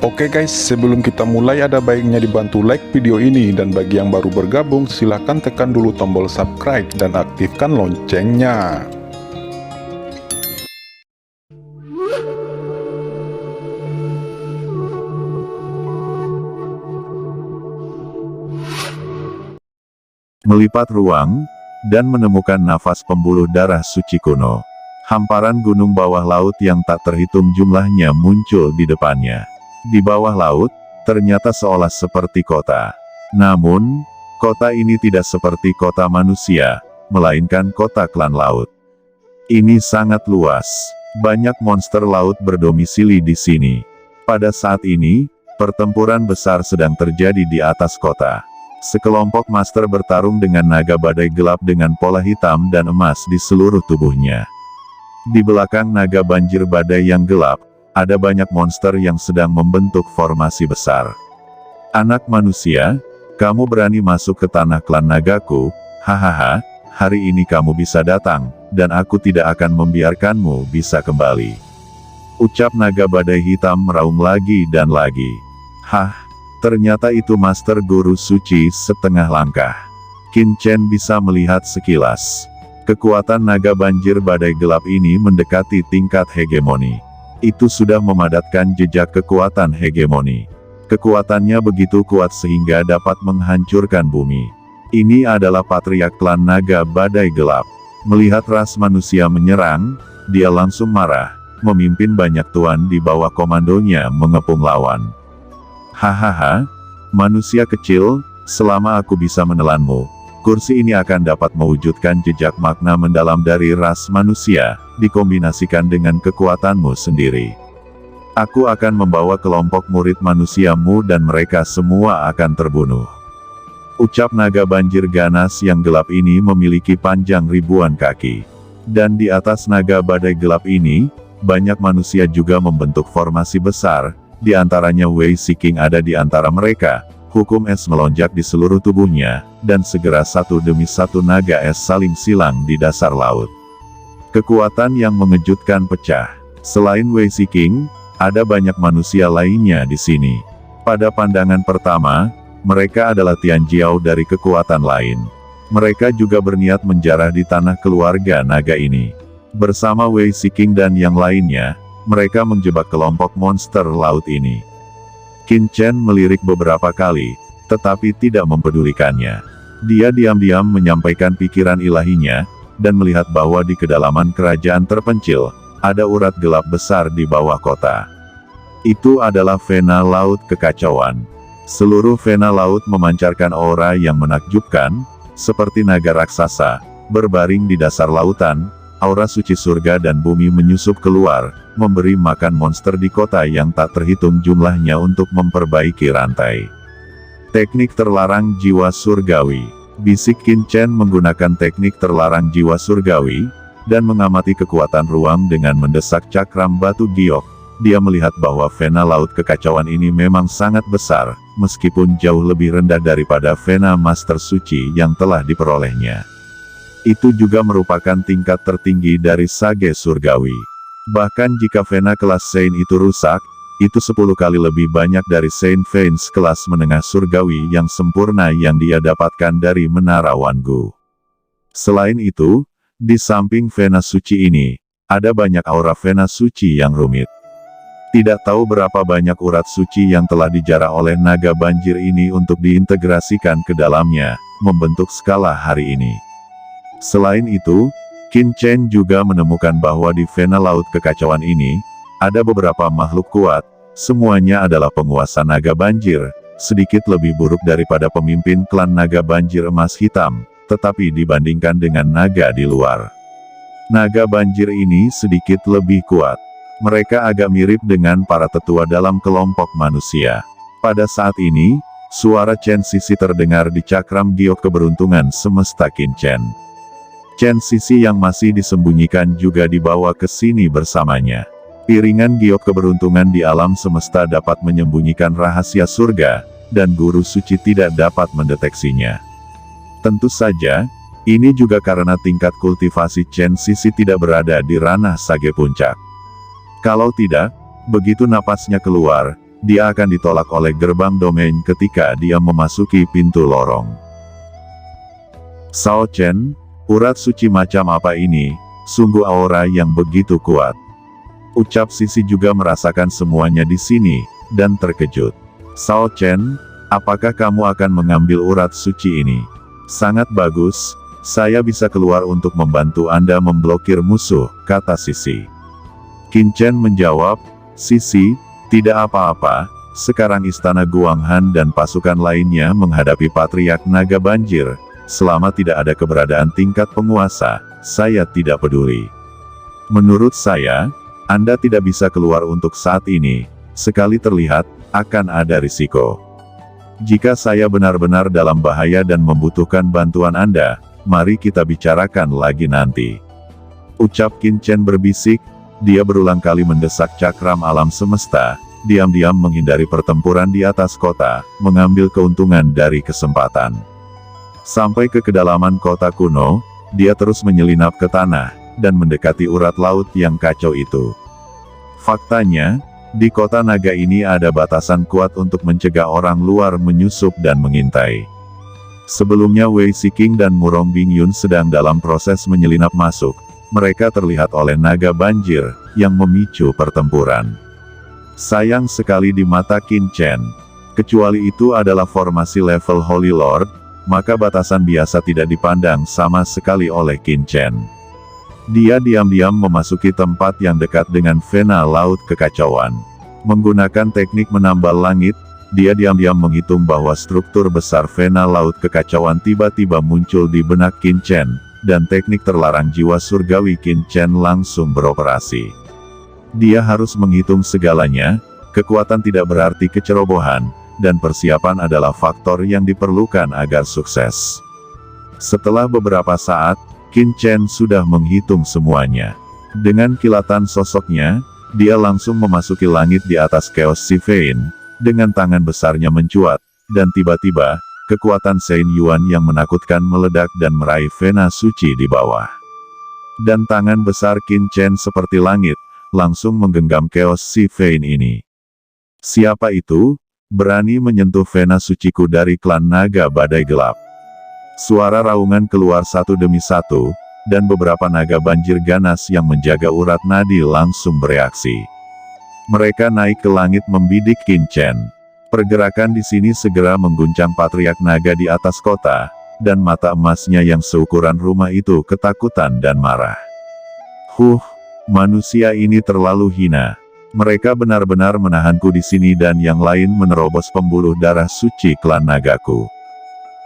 Oke guys, sebelum kita mulai ada baiknya dibantu like video ini, dan bagi yang baru bergabung silahkan tekan dulu tombol subscribe dan aktifkan loncengnya. Melipat ruang, dan menemukan nafas pembuluh darah suci kuno. Hamparan gunung bawah laut yang tak terhitung jumlahnya muncul di depannya. Di bawah laut, ternyata seolah seperti kota. Namun, kota ini tidak seperti kota manusia, melainkan kota klan laut. Ini sangat luas. Banyak monster laut berdomisili di sini. Pada saat ini, pertempuran besar sedang terjadi di atas kota. Sekelompok master bertarung dengan naga badai gelap dengan pola hitam dan emas di seluruh tubuhnya. Di belakang naga banjir badai yang gelap, ada banyak monster yang sedang membentuk formasi besar. Anak manusia, kamu berani masuk ke tanah klan nagaku, hahaha, hari ini kamu bisa datang, dan aku tidak akan membiarkanmu bisa kembali. Ucap naga badai hitam meraung lagi dan lagi. Hah, ternyata itu Master Guru Suci setengah langkah. Qin Chen bisa melihat sekilas. Kekuatan naga banjir badai gelap ini mendekati tingkat hegemoni. Itu sudah memadatkan jejak kekuatan hegemoni. Kekuatannya begitu kuat sehingga dapat menghancurkan bumi. Ini adalah patriark klan naga badai gelap. Melihat ras manusia menyerang, dia langsung marah, memimpin banyak tuan di bawah komandonya mengepung lawan. Hahaha, manusia kecil, selama aku bisa menelanmu, kursi ini akan dapat mewujudkan jejak makna mendalam dari ras manusia, dikombinasikan dengan kekuatanmu sendiri. Aku akan membawa kelompok murid manusiamu dan mereka semua akan terbunuh. Ucap naga banjir ganas yang gelap ini memiliki panjang ribuan kaki. Dan di atas naga badai gelap ini, banyak manusia juga membentuk formasi besar, di antaranya Wei Shiking ada di antara mereka. Hukum es melonjak di seluruh tubuhnya, dan segera satu demi satu naga es saling silang di dasar laut. Kekuatan yang mengejutkan pecah. Selain Wei Shiking, ada banyak manusia lainnya di sini. Pada pandangan pertama, mereka adalah Tian Jiao dari kekuatan lain. Mereka juga berniat menjarah di tanah keluarga naga ini. Bersama Wei Shiking dan yang lainnya, mereka menjebak kelompok monster laut ini. Qin Chen melirik beberapa kali, tetapi tidak mempedulikannya. Dia diam-diam menyampaikan pikiran ilahinya, dan melihat bahwa di kedalaman kerajaan terpencil, ada urat gelap besar di bawah kota. Itu adalah vena laut kekacauan. Seluruh vena laut memancarkan aura yang menakjubkan, seperti naga raksasa, berbaring di dasar lautan. Aura suci surga dan bumi menyusup keluar, memberi makan monster di kota yang tak terhitung jumlahnya untuk memperbaiki rantai. Teknik terlarang jiwa surgawi. Bisik Qin Chen menggunakan teknik terlarang jiwa surgawi, dan mengamati kekuatan ruang dengan mendesak cakram batu giok. Dia melihat bahwa vena laut kekacauan ini memang sangat besar, meskipun jauh lebih rendah daripada vena master suci yang telah diperolehnya. Itu juga merupakan tingkat tertinggi dari sage surgawi. Bahkan jika vena kelas Saint itu rusak, itu 10 kali lebih banyak dari Saint Veins kelas menengah surgawi yang sempurna yang dia dapatkan dari Menara Wangu. Selain itu, di samping vena suci ini, ada banyak aura vena suci yang rumit. Tidak tahu berapa banyak urat suci yang telah dijarah oleh naga banjir ini untuk diintegrasikan ke dalamnya, membentuk skala hari ini. Selain itu, Qin Chen juga menemukan bahwa di vena laut kekacauan ini, ada beberapa makhluk kuat, semuanya adalah penguasa naga banjir, sedikit lebih buruk daripada pemimpin klan naga banjir emas hitam, tetapi dibandingkan dengan naga di luar. Naga banjir ini sedikit lebih kuat. Mereka agak mirip dengan para tetua dalam kelompok manusia. Pada saat ini, suara Chen Sisi terdengar di cakram giok keberuntungan semesta Qin Chen. Chen Sisi yang masih disembunyikan juga dibawa ke sini bersamanya. Piringan giok keberuntungan di alam semesta dapat menyembunyikan rahasia surga, dan guru suci tidak dapat mendeteksinya. Tentu saja, ini juga karena tingkat kultivasi Chen Sisi tidak berada di ranah sage puncak. Kalau tidak, begitu napasnya keluar, dia akan ditolak oleh gerbang domain ketika dia memasuki pintu lorong. Sao Chen, urat suci macam apa ini? Sungguh aura yang begitu kuat. Ucap Sisi juga merasakan semuanya di sini, dan terkejut. Sao Chen, apakah kamu akan mengambil urat suci ini? Sangat bagus, saya bisa keluar untuk membantu Anda memblokir musuh, kata Sisi. Qin Chen menjawab, Sisi, tidak apa-apa, sekarang Istana Guanghan dan pasukan lainnya menghadapi Patriark Naga Banjir. Selama tidak ada keberadaan tingkat penguasa, saya tidak peduli. Menurut saya, Anda tidak bisa keluar untuk saat ini, sekali terlihat, akan ada risiko. Jika saya benar-benar dalam bahaya dan membutuhkan bantuan Anda, mari kita bicarakan lagi nanti. Ucap Qin Chen berbisik, dia berulang kali mendesak cakram alam semesta, diam-diam menghindari pertempuran di atas kota, mengambil keuntungan dari kesempatan. Sampai ke kedalaman kota kuno, dia terus menyelinap ke tanah, dan mendekati urat laut yang kacau itu. Faktanya, di kota naga ini ada batasan kuat untuk mencegah orang luar menyusup dan mengintai. Sebelumnya Wei Siking dan Murong Bingyun sedang dalam proses menyelinap masuk, mereka terlihat oleh naga banjir, yang memicu pertempuran. Sayang sekali di mata Qin Chen. Kecuali itu adalah formasi level Holy Lord, maka batasan biasa tidak dipandang sama sekali oleh Qin Chen. Dia diam-diam memasuki tempat yang dekat dengan vena laut kekacauan. Menggunakan teknik menambal langit, dia diam-diam menghitung bahwa struktur besar vena laut kekacauan tiba-tiba muncul di benak Qin Chen, dan teknik terlarang jiwa surgawi Qin Chen langsung beroperasi. Dia harus menghitung segalanya, kekuatan tidak berarti kecerobohan, dan persiapan adalah faktor yang diperlukan agar sukses. Setelah beberapa saat, Qin Chen sudah menghitung semuanya. Dengan kilatan sosoknya, dia langsung memasuki langit di atas Chaos Sivein, dengan tangan besarnya mencuat, dan tiba-tiba, kekuatan Sein Yuan yang menakutkan meledak dan meraih vena suci di bawah. Dan tangan besar Qin Chen seperti langit, langsung menggenggam Chaos Sivein ini. Siapa itu? Berani menyentuh vena suciku dari klan naga badai gelap. Suara raungan keluar satu demi satu, dan beberapa naga banjir ganas yang menjaga urat nadi langsung bereaksi. Mereka naik ke langit membidik Qin Chen. Pergerakan di sini segera mengguncang Patriark Naga di atas kota, dan mata emasnya yang seukuran rumah itu ketakutan dan marah. Manusia ini terlalu hina. Mereka benar-benar menahanku di sini dan yang lain menerobos pembuluh darah suci klan nagaku.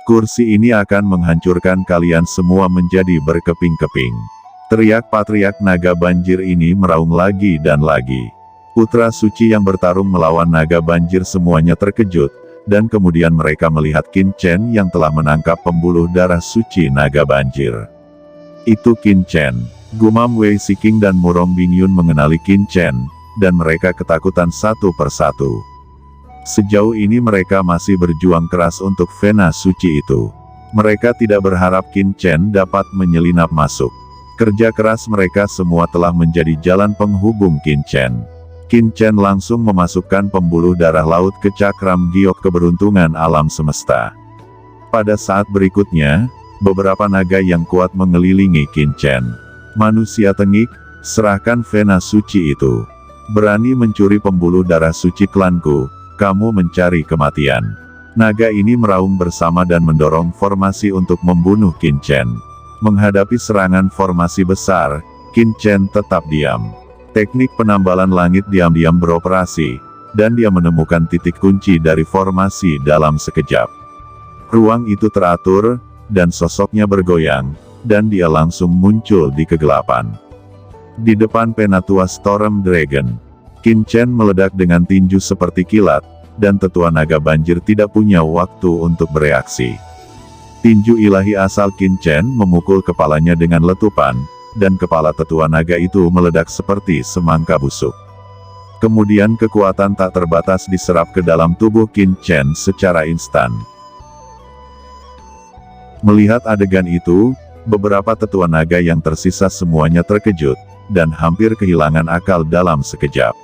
Kursi ini akan menghancurkan kalian semua menjadi berkeping-keping. Teriak Patriark Naga Banjir ini meraung lagi dan lagi. Putra suci yang bertarung melawan naga banjir semuanya terkejut, dan kemudian mereka melihat Qin Chen yang telah menangkap pembuluh darah suci naga banjir. Itu Qin Chen. Gumam Wei Siking dan Murong Bingyun mengenali Qin Chen, dan mereka ketakutan satu persatu. Sejauh ini mereka masih berjuang keras untuk vena suci itu. Mereka tidak berharap Qin Chen dapat menyelinap masuk. Kerja keras mereka semua telah menjadi jalan penghubung Qin Chen. Qin Chen langsung memasukkan pembuluh darah laut ke cakram giok keberuntungan alam semesta. Pada saat berikutnya, beberapa naga yang kuat mengelilingi Qin Chen. Manusia tengik, serahkan vena suci itu. Berani mencuri pembuluh darah suci klanku, kamu mencari kematian. Naga ini meraung bersama dan mendorong formasi untuk membunuh Qin Chen. Menghadapi serangan formasi besar, Qin Chen tetap diam. Teknik penambalan langit diam-diam beroperasi, dan dia menemukan titik kunci dari formasi dalam sekejap. Ruang itu teratur, dan sosoknya bergoyang, dan dia langsung muncul di kegelapan. Di depan Penatua Storm Dragon, Qin Chen meledak dengan tinju seperti kilat, dan tetua naga banjir tidak punya waktu untuk bereaksi. Tinju ilahi asal Qin Chen memukul kepalanya dengan letupan, dan kepala tetua naga itu meledak seperti semangka busuk. Kemudian kekuatan tak terbatas diserap ke dalam tubuh Qin Chen secara instan. Melihat adegan itu, beberapa tetua naga yang tersisa semuanya terkejut, dan hampir kehilangan akal dalam sekejap.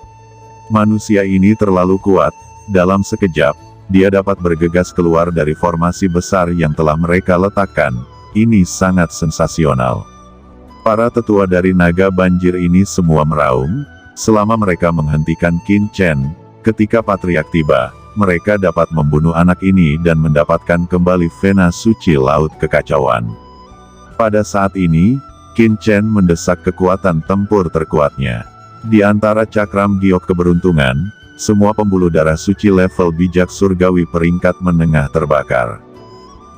Manusia ini terlalu kuat, Dalam sekejap, dia dapat bergegas keluar dari formasi besar yang telah mereka letakkan. Ini sangat sensasional. Para tetua dari naga banjir ini semua meraung, selama mereka menghentikan Qin Chen. Ketika Patriark tiba, mereka dapat membunuh anak ini dan mendapatkan kembali vena suci laut kekacauan. Pada saat ini, Qin Chen mendesak kekuatan tempur terkuatnya. Di antara cakram giok keberuntungan, semua pembuluh darah suci level bijak surgawi peringkat menengah terbakar.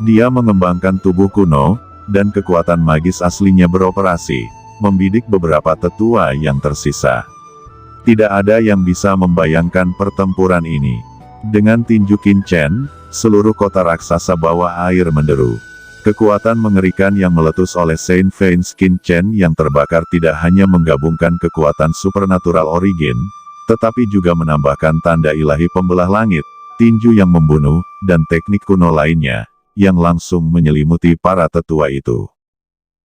Dia mengembangkan tubuh kuno, dan kekuatan magis aslinya beroperasi, membidik beberapa tetua yang tersisa. Tidak ada yang bisa membayangkan pertempuran ini. Dengan tinju Qin Chen, seluruh kota raksasa bawah air menderu. Kekuatan mengerikan yang meletus oleh Saint Vein's Qin Chen yang terbakar tidak hanya menggabungkan kekuatan supernatural origin, tetapi juga menambahkan tanda ilahi pembelah langit, tinju yang membunuh, dan teknik kuno lainnya, yang langsung menyelimuti para tetua itu.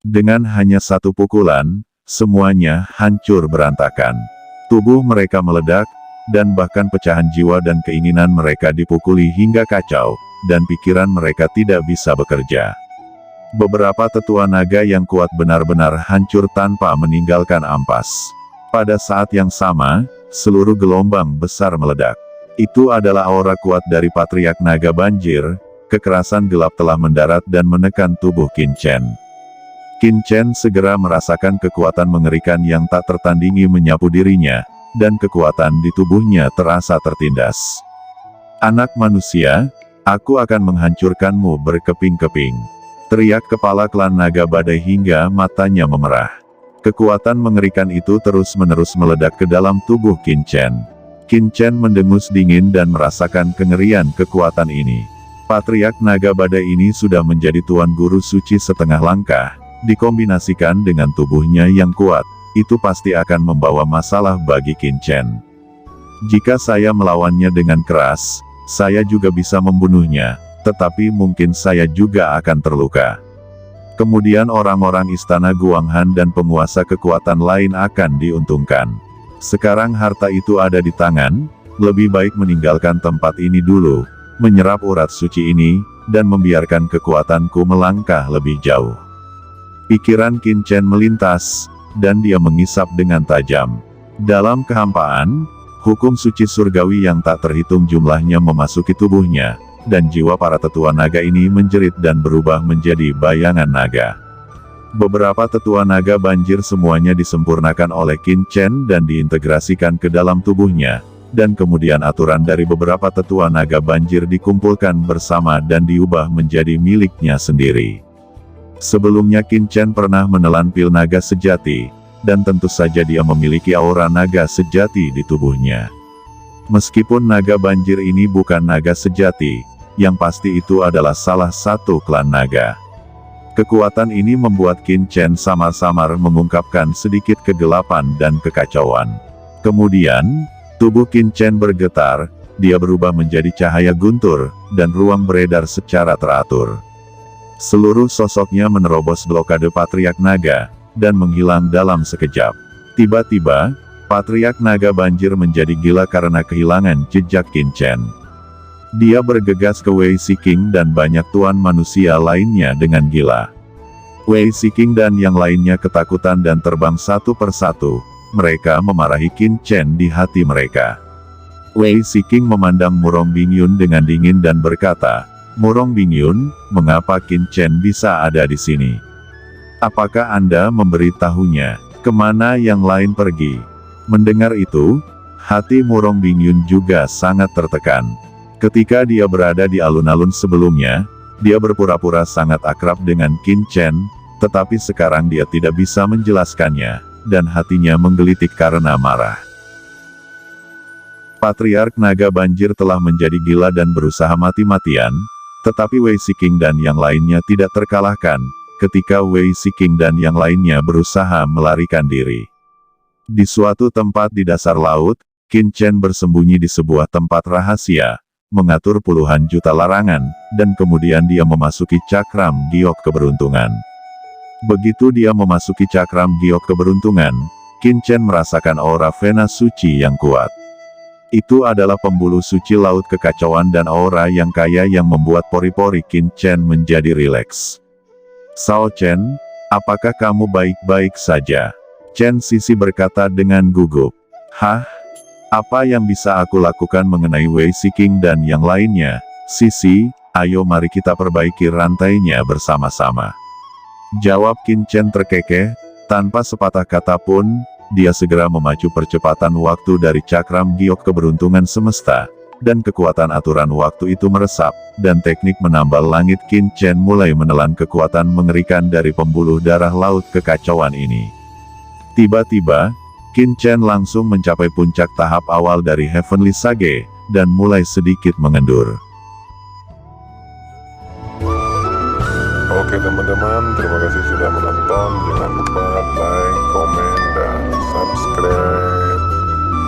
Dengan hanya satu pukulan, semuanya hancur berantakan. Tubuh mereka meledak, dan bahkan pecahan jiwa dan keinginan mereka dipukuli hingga kacau, dan pikiran mereka tidak bisa bekerja. Beberapa tetua naga yang kuat benar-benar hancur tanpa meninggalkan ampas. Pada saat yang sama, seluruh gelombang besar meledak. Itu adalah aura kuat dari Patriark Naga Banjir. Kekerasan gelap telah mendarat dan menekan tubuh Qin Chen. Qin Chen segera merasakan kekuatan mengerikan yang tak tertandingi menyapu dirinya, dan kekuatan di tubuhnya terasa tertindas. Anak manusia, aku akan menghancurkanmu berkeping-keping. Teriak kepala klan naga badai hingga matanya memerah. Kekuatan mengerikan itu terus-menerus meledak ke dalam tubuh Qin Chen. Qin Chen mendengus dingin dan merasakan kengerian kekuatan ini. Patriark naga badai ini sudah menjadi tuan guru suci setengah langkah, dikombinasikan dengan tubuhnya yang kuat, itu pasti akan membawa masalah bagi Qin Chen. Jika saya melawannya dengan keras, saya juga bisa membunuhnya, tetapi mungkin saya juga akan terluka. Kemudian orang-orang istana Guanghan dan penguasa kekuatan lain akan diuntungkan. Sekarang harta itu ada di tangan, lebih baik meninggalkan tempat ini dulu, menyerap urat suci ini, dan membiarkan kekuatanku melangkah lebih jauh. Pikiran Qin Chen melintas, dan dia mengisap dengan tajam. Dalam kehampaan, hukum suci surgawi yang tak terhitung jumlahnya memasuki tubuhnya, dan jiwa para tetua naga ini menjerit dan berubah menjadi bayangan naga. Beberapa tetua naga banjir semuanya disempurnakan oleh Qin Chen dan diintegrasikan ke dalam tubuhnya, dan kemudian aturan dari beberapa tetua naga banjir dikumpulkan bersama dan diubah menjadi miliknya sendiri. Sebelumnya Qin Chen pernah menelan pil naga sejati, dan tentu saja dia memiliki aura naga sejati di tubuhnya. Meskipun naga banjir ini bukan naga sejati, yang pasti itu adalah salah satu klan naga. Kekuatan ini membuat Qin Chen samar-samar mengungkapkan sedikit kegelapan dan kekacauan. Kemudian, tubuh Qin Chen bergetar, dia berubah menjadi cahaya guntur, dan ruang beredar secara teratur. Seluruh sosoknya menerobos blokade Patriark Naga, dan menghilang dalam sekejap. Tiba-tiba, Patriark Naga Banjir menjadi gila karena kehilangan jejak Qin Chen. Dia bergegas ke Wei Siking dan banyak tuan manusia lainnya dengan gila. Wei Siking dan yang lainnya ketakutan dan terbang satu persatu. Mereka memarahi Qin Chen di hati mereka. Wei Siking memandang Murong Bingyun dengan dingin dan berkata, "Murong Bingyun, mengapa Qin Chen bisa ada di sini? Apakah Anda memberitahunya, kemana yang lain pergi?" Mendengar itu, hati Murong Bingyun juga sangat tertekan. Ketika dia berada di alun-alun sebelumnya, dia berpura-pura sangat akrab dengan Qin Chen, tetapi sekarang dia tidak bisa menjelaskannya, dan hatinya menggelitik karena marah. Patriark Naga Banjir telah menjadi gila dan berusaha mati-matian, tetapi Wei Siking dan yang lainnya tidak terkalahkan, ketika Wei Siking dan yang lainnya berusaha melarikan diri. Di suatu tempat di dasar laut, Qin Chen bersembunyi di sebuah tempat rahasia, mengatur puluhan juta larangan, dan kemudian dia memasuki cakram giok keberuntungan. Begitu dia memasuki cakram giok keberuntungan, Qin Chen merasakan aura vena suci yang kuat. Itu adalah pembuluh suci laut kekacauan dan aura yang kaya yang membuat pori-pori Qin Chen menjadi rileks. Sao Chen, apakah kamu baik-baik saja? Chen Sisi berkata dengan gugup. Hah? Apa yang bisa aku lakukan mengenai Wei Siking dan yang lainnya? Sisi, ayo mari kita perbaiki rantainya bersama-sama. Jawab Qin Chen terkekeh, tanpa sepatah kata pun, dia segera memacu percepatan waktu dari cakram giok keberuntungan semesta, dan kekuatan aturan waktu itu meresap, dan teknik menambal langit Qin Chen mulai menelan kekuatan mengerikan dari pembuluh darah laut kekacauan ini. Tiba-tiba, Qin Chen langsung mencapai puncak tahap awal dari Heavenly Sage, dan mulai sedikit mengendur. Oke teman-teman, terima kasih sudah menonton. Jangan lupa